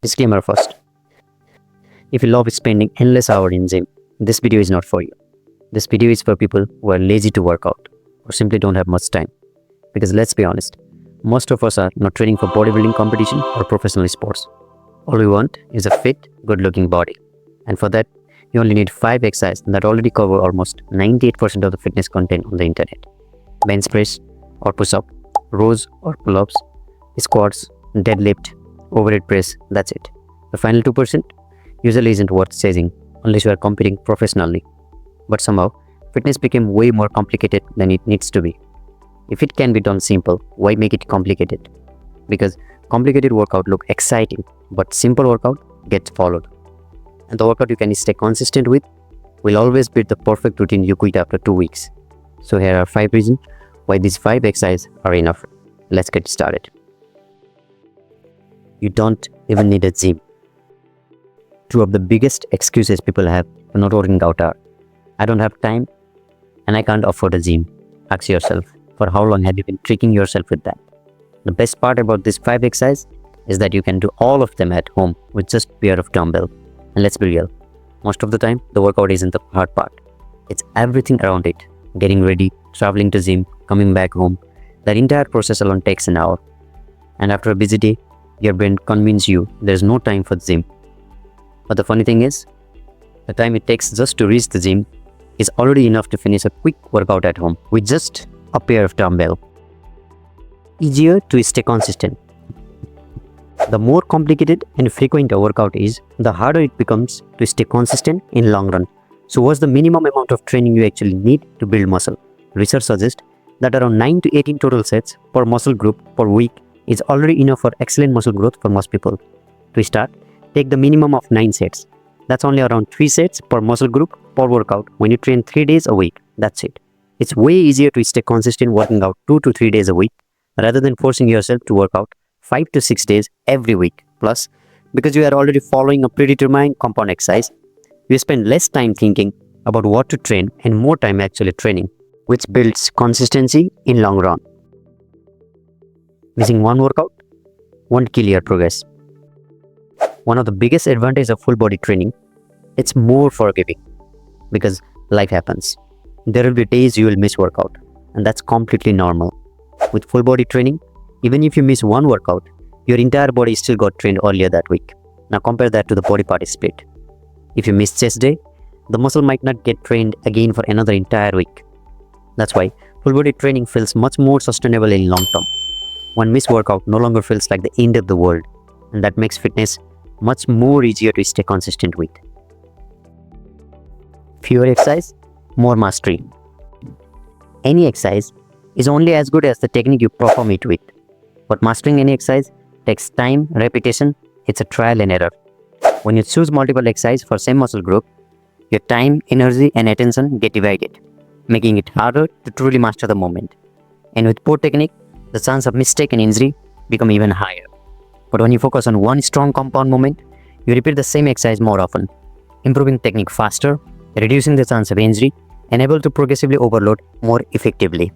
Disclaimer first. If you love spending endless hours in gym, this video is not for you. This video is for people who are lazy to work out or simply don't have much time. Because let's be honest, most of us are not training for bodybuilding competition or professional sports. All we want is a fit, good-looking body. And for that, you only need 5 exercises that already cover almost 98% of the fitness content on the internet. Bench press or push-up, rows or pull-ups, squats, deadlift, overhead press, that's it. The final 2% usually isn't worth chasing unless you are competing professionally. But somehow, fitness became way more complicated than it needs to be. If it can be done simple, why make it complicated? Because complicated workout look exciting, but simple workout gets followed. And the workout you can stay consistent with will always beat the perfect routine you quit after 2 weeks. So here are 5 reasons why these 5 exercises are enough. Let's get started. You don't even need a gym. 2 of the biggest excuses people have for not working out are, I don't have time and I can't afford a gym. Ask yourself, for how long have you been tricking yourself with that? The best part about these 5 exercises is that you can do all of them at home with just a pair of dumbbells. And let's be real, most of the time the workout isn't the hard part. It's everything around it. Getting ready, traveling to gym, coming back home. That entire process alone takes an hour. And after a busy day, your brain convinces you there's no time for the gym. But the funny thing is, the time it takes just to reach the gym is already enough to finish a quick workout at home with just a pair of dumbbells. Easier to stay consistent. The more complicated and frequent a workout is, the harder it becomes to stay consistent in long run. So what's the minimum amount of training you actually need to build muscle? Research suggests that around 9 to 18 total sets per muscle group per week is already enough for excellent muscle growth for most people. To start, take the minimum of 9 sets. That's only around 3 sets per muscle group per workout when you train 3 days a week. That's it. It's way easier to stay consistent working out 2 to 3 days a week rather than forcing yourself to work out 5 to 6 days every week. Plus, because you are already following a predetermined compound exercise, you spend less time thinking about what to train and more time actually training, which builds consistency in long run. Missing one workout won't kill your progress. One of the biggest advantages of full body training, it's more forgiving because life happens. There will be days you will miss workout, and that's completely normal. With full body training, even if you miss one workout, your entire body still got trained earlier that week. Now compare that to the body part split. If you miss chest day, the muscle might not get trained again for another entire week. That's why full body training feels much more sustainable in long term. One missed workout no longer feels like the end of the world, and that makes fitness much more easier to stay consistent with. Fewer exercise, more mastery. Any exercise is only as good as the technique you perform it with. But mastering any exercise takes time, repetition, it's a trial and error. When you choose multiple exercises for same muscle group, your time, energy and attention get divided, making it harder to truly master the movement. And with poor technique, the chance of mistake and injury become even higher. But when you focus on one strong compound movement, you repeat the same exercise more often, improving technique faster, reducing the chance of injury, and able to progressively overload more effectively.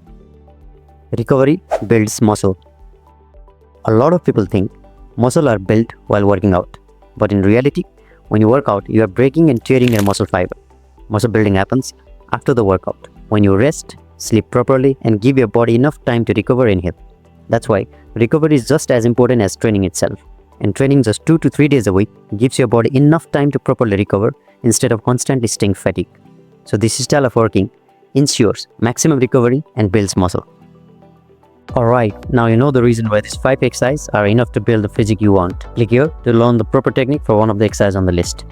Recovery builds muscle. A lot of people think muscle are built while working out, but in reality, when you work out, you are breaking and tearing your muscle fiber. Muscle building happens after the workout, when you rest, sleep properly, and give your body enough time to recover and heal. That's why recovery is just as important as training itself. And training just 2 to 3 days a week gives your body enough time to properly recover instead of constantly staying fatigued. So this style of working ensures maximum recovery and builds muscle. Alright, now you know the reason why these 5 exercises are enough to build the physique you want. Click here to learn the proper technique for one of the exercises on the list.